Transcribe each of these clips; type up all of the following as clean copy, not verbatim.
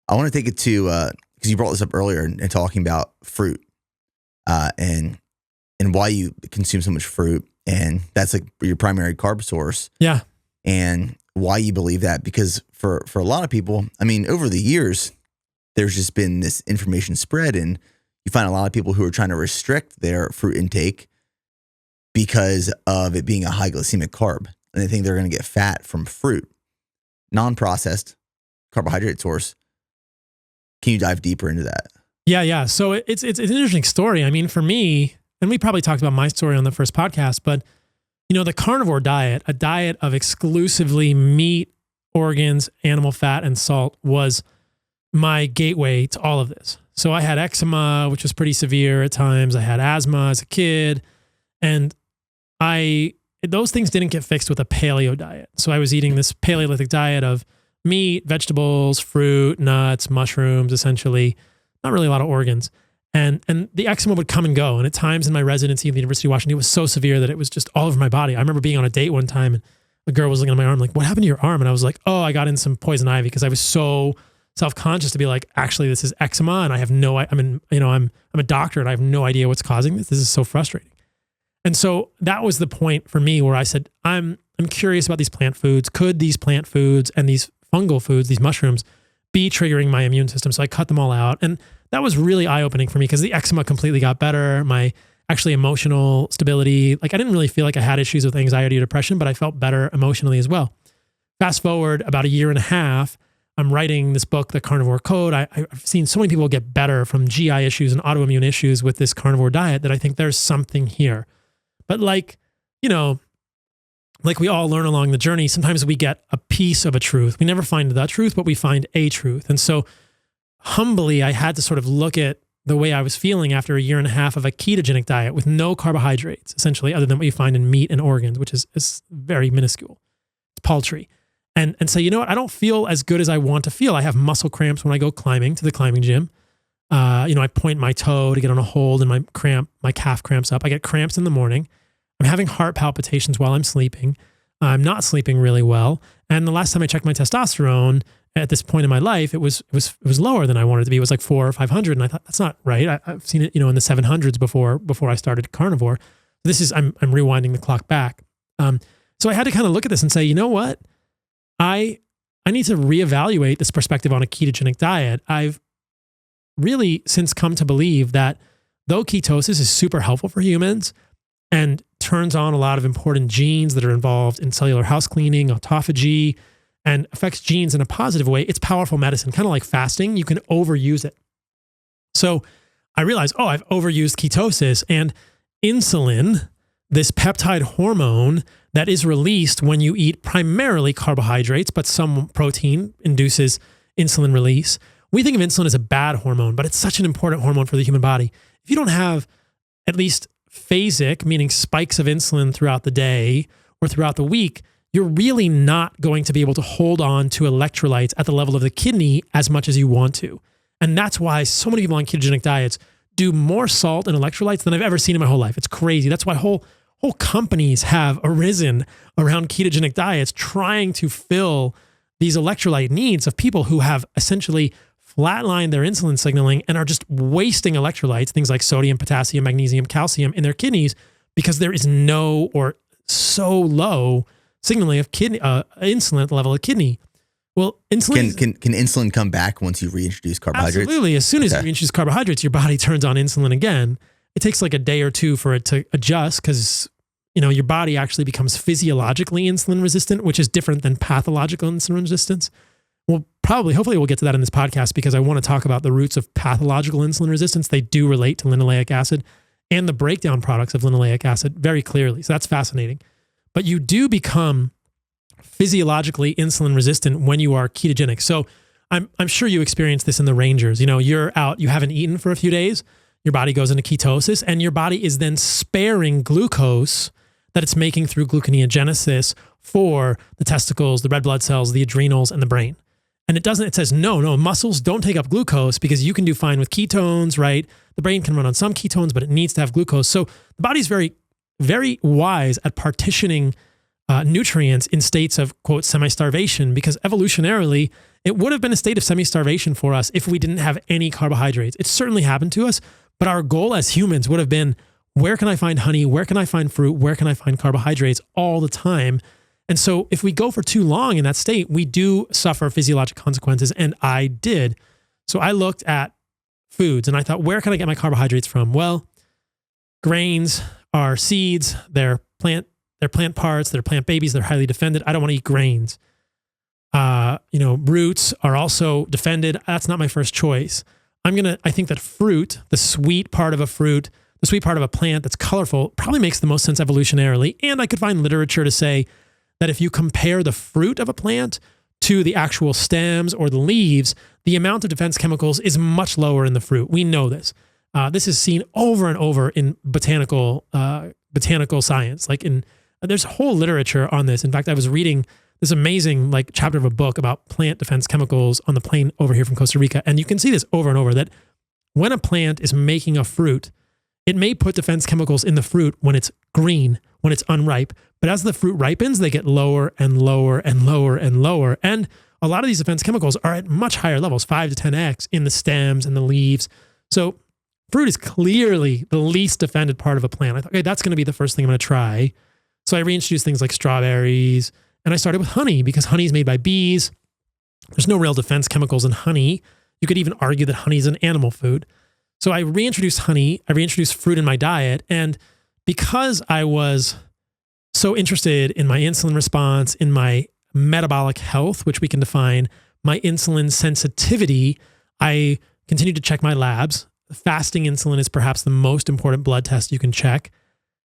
I want to take it to, because you brought this up earlier and talking about fruit and why you consume so much fruit. And that's like your primary carb source. Yeah. And why you believe that. Because for a lot of people, I mean, over the years, there's just been this information spread, and you find a lot of people who are trying to restrict their fruit intake because of it being a high glycemic carb. And they think they're going to get fat from fruit, non-processed carbohydrate source. Can you dive deeper into that? Yeah. So it's an interesting story. I mean, for me, and we probably talked about my story on the first podcast, but the carnivore diet, a diet of exclusively meat, organs, animal fat, and salt, was my gateway to all of this. So I had eczema, which was pretty severe at times. I had asthma as a kid, and those things didn't get fixed with a paleo diet. So I was eating this Paleolithic diet of meat, vegetables, fruit, nuts, mushrooms, essentially, not really a lot of organs. And the eczema would come and go. And at times in my residency at the University of Washington, it was so severe that it was just all over my body. I remember being on a date one time, and the girl was looking at my arm like, "What happened to your arm?" And I was like, "Oh, I got in some poison ivy," because I was so self-conscious to be like, actually, this is eczema, and I have I'm a doctor, and I have no idea what's causing this. This is so frustrating. And so that was the point for me where I said, I'm curious about these plant foods. Could these plant foods and these fungal foods, these mushrooms, be triggering my immune system? So I cut them all out. And that was really eye-opening for me because the eczema completely got better. My actually emotional stability, like I didn't really feel like I had issues with anxiety or depression, but I felt better emotionally as well. Fast forward about a year and a half, I'm writing this book, The Carnivore Code. I've seen so many people get better from GI issues and autoimmune issues with this carnivore diet that I think there's something here. But like we all learn along the journey, sometimes we get a piece of a truth. We never find the truth, but we find a truth. And so humbly, I had to sort of look at the way I was feeling after a year and a half of a ketogenic diet with no carbohydrates, essentially, other than what you find in meat and organs, which is very minuscule. It's paltry. And say, you know what? I don't feel as good as I want to feel. I have muscle cramps when I go climbing to the climbing gym. I point my toe to get on a hold and my calf cramps up. I get cramps in the morning. I'm having heart palpitations while I'm sleeping. I'm not sleeping really well. And the last time I checked my testosterone at this point in my life, it was lower than I wanted it to be. It was like 400 or 500. And I thought, that's not right. I've seen it, in the 700s before I started carnivore. I'm rewinding the clock back. So I had to kind of look at this and say, you know what? I need to reevaluate this perspective on a ketogenic diet. I've really since come to believe that though ketosis is super helpful for humans and turns on a lot of important genes that are involved in cellular house cleaning, autophagy, and affects genes in a positive way, it's powerful medicine, kind of like fasting. You can overuse it. So I realized, I've overused ketosis, and insulin, this peptide hormone that is released when you eat primarily carbohydrates, but some protein induces insulin release. We think of insulin as a bad hormone, but it's such an important hormone for the human body. If you don't have at least phasic, meaning spikes of insulin throughout the day or throughout the week, you're really not going to be able to hold on to electrolytes at the level of the kidney as much as you want to. And that's why so many people on ketogenic diets do more salt and electrolytes than I've ever seen in my whole life. It's crazy. That's why whole companies have arisen around ketogenic diets trying to fill these electrolyte needs of people who have essentially flatlined their insulin signaling and are just wasting electrolytes, things like sodium, potassium, magnesium, calcium in their kidneys because there is no or so low signaling of insulin at the level of kidney. Well, insulin can insulin come back once you reintroduce carbohydrates? Absolutely. As soon as you reintroduce carbohydrates, your body turns on insulin again. It takes like a day or two for it to adjust because your body actually becomes physiologically insulin resistant, which is different than pathological insulin resistance. Well, hopefully we'll get to that in this podcast because I want to talk about the roots of pathological insulin resistance. They do relate to linoleic acid and the breakdown products of linoleic acid very clearly. So that's fascinating. But you do become physiologically insulin resistant when you are ketogenic. So I'm sure you experienced this in the Rangers. You're out, you haven't eaten for a few days, your body goes into ketosis, and your body is then sparing glucose that it's making through gluconeogenesis for the testicles, the red blood cells, the adrenals, and the brain. And it says, no, muscles don't take up glucose because you can do fine with ketones, right? The brain can run on some ketones, but it needs to have glucose. So the body's very, very wise at partitioning nutrients in states of, quote, semi-starvation, because evolutionarily, It would have been a state of semi-starvation for us if we didn't have any carbohydrates. It certainly happened to us, but our goal as humans would have been, where can I find honey? Where can I find fruit? Where can I find carbohydrates all the time? And so if we go for too long in that state, we do suffer physiological consequences. And I did. So I looked at foods and I thought, where can I get my carbohydrates from? Well, grains are seeds, they're plant parts, they're plant babies, they're highly defended. I don't want to eat grains. Roots are also defended. That's not my first choice. I think that fruit, the sweet part of a fruit, the sweet part of a plant that's colorful, probably makes the most sense evolutionarily. And I could find literature to say that if you compare the fruit of a plant to the actual stems or the leaves, the amount of defense chemicals is much lower in the fruit. We know this. This is seen over and over in botanical science. There's whole literature on this. In fact, I was reading this amazing chapter of a book about plant defense chemicals on the plane over here from Costa Rica. And you can see this over and over, that when a plant is making a fruit, it may put defense chemicals in the fruit when it's green, when it's unripe. But as the fruit ripens, they get lower and lower and lower and lower. And a lot of these defense chemicals are at much higher levels, 5 to 10x in the stems and the leaves. So fruit is clearly the least defended part of a plant. I thought, okay, that's going to be the first thing I'm going to try. So I reintroduced things like strawberries, and I started with honey because honey is made by bees. There's no real defense chemicals in honey. You could even argue that honey is an animal food. So I reintroduced honey. I reintroduced fruit in my diet. And because I was so interested in my insulin response, in my metabolic health, which we can define, my insulin sensitivity, I continued to check my labs. Fasting insulin is perhaps the most important blood test you can check.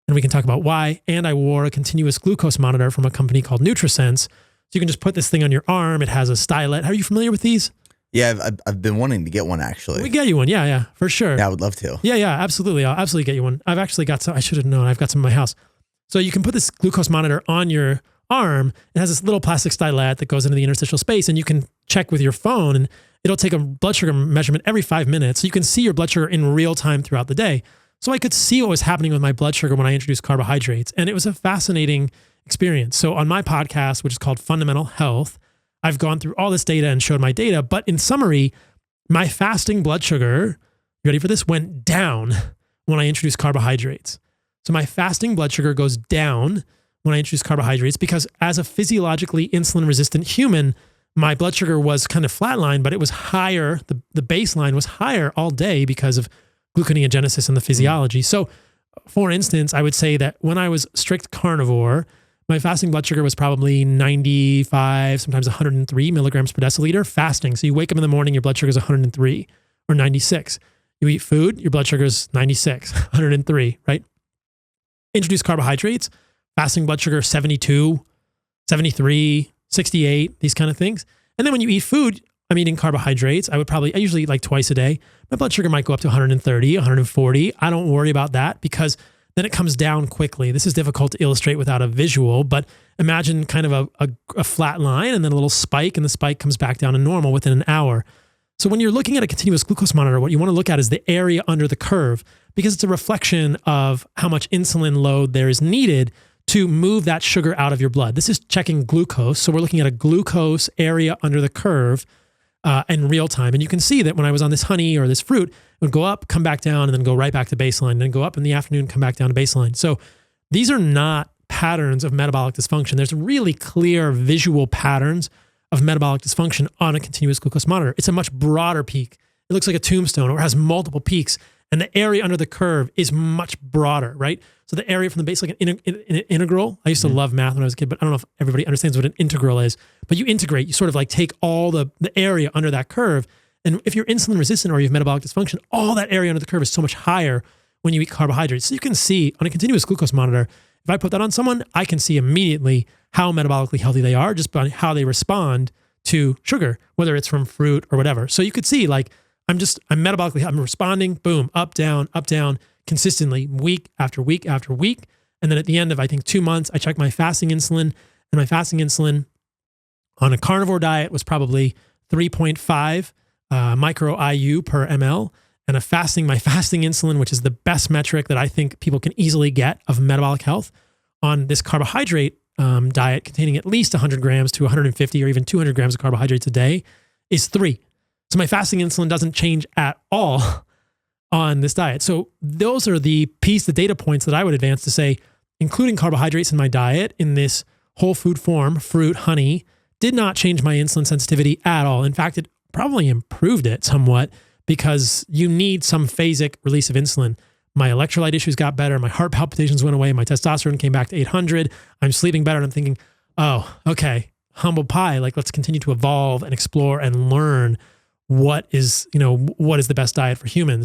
And we can talk about why. And I wore a continuous glucose monitor from a company called NutriSense. So you can just put this thing on your arm. It has a stylet. Are you familiar with these? Yeah, I've been wanting to get one, actually. We get you one. Yeah, for sure. Yeah, I would love to. Yeah, absolutely. I'll absolutely get you one. I've actually got some. I should have known. I've got some in my house. So you can put this glucose monitor on your arm. It has this little plastic stylet that goes into the interstitial space, and you can check with your phone, and it'll take a blood sugar measurement every 5 minutes. So you can see your blood sugar in real time throughout the day. So I could see what was happening with my blood sugar when I introduced carbohydrates. And it was a fascinating experience. So on my podcast, which is called Fundamental Health, I've gone through all this data and showed my data. But in summary, my fasting blood sugar, you ready for this, went down when I introduced carbohydrates. So my fasting blood sugar goes down when I introduce carbohydrates because as a physiologically insulin resistant human, my blood sugar was kind of flatlined, but it was higher. The baseline was higher all day because of gluconeogenesis and the physiology. So for instance, I would say that when I was strict carnivore, my fasting blood sugar was probably 95, sometimes 103 milligrams per deciliter fasting. So you wake up in the morning, your blood sugar is 103 or 96. You eat food, your blood sugar is 96, 103, right? Introduce carbohydrates, fasting blood sugar 72, 73, 68, these kind of things. And then when you eat food, I'm eating carbohydrates. I usually eat like twice a day. My blood sugar might go up to 130, 140. I don't worry about that because then it comes down quickly. This is difficult to illustrate without a visual, but imagine kind of a flat line and then a little spike, and the spike comes back down to normal within an hour. So when you're looking at a continuous glucose monitor, what you want to look at is the area under the curve because it's a reflection of how much insulin load there is needed to move that sugar out of your blood. This is checking glucose. So we're looking at a glucose area under the curve in real time. And you can see that when I was on this honey or this fruit, it would go up, come back down, and then go right back to baseline, then go up in the afternoon, come back down to baseline. So these are not patterns of metabolic dysfunction. There's really clear visual patterns of metabolic dysfunction on a continuous glucose monitor. It's a much broader peak. It looks like a tombstone or has multiple peaks. And the area under the curve is much broader, right? So the area from the base, like an integral. I used to love math when I was a kid, but I don't know if everybody understands what an integral is. But you integrate, you sort of like take all the area under that curve. And if you're insulin resistant or you have metabolic dysfunction, all that area under the curve is so much higher when you eat carbohydrates. So you can see on a continuous glucose monitor, if I put that on someone, I can see immediately how metabolically healthy they are just by how they respond to sugar, whether it's from fruit or whatever. So you could see like, I'm metabolically, I'm responding, boom, up, down, consistently week after week after week. And then at the end of, I think 2 months, I checked my fasting insulin, and my fasting insulin on a carnivore diet was probably 3.5 micro IU per ml. And my fasting insulin, which is the best metric that I think people can easily get of metabolic health on this carbohydrate diet containing at least 100 grams to 150 or even 200 grams of carbohydrates a day, is 3. So my fasting insulin doesn't change at all on this diet. So those are the data points that I would advance to say, including carbohydrates in my diet in this whole food form, fruit, honey, did not change my insulin sensitivity at all. In fact, it probably improved it somewhat because you need some phasic release of insulin. My electrolyte issues got better. My heart palpitations went away. My testosterone came back to 800. I'm sleeping better. And I'm thinking, oh, okay, humble pie. Like, let's continue to evolve and explore and learn what is the best diet for humans.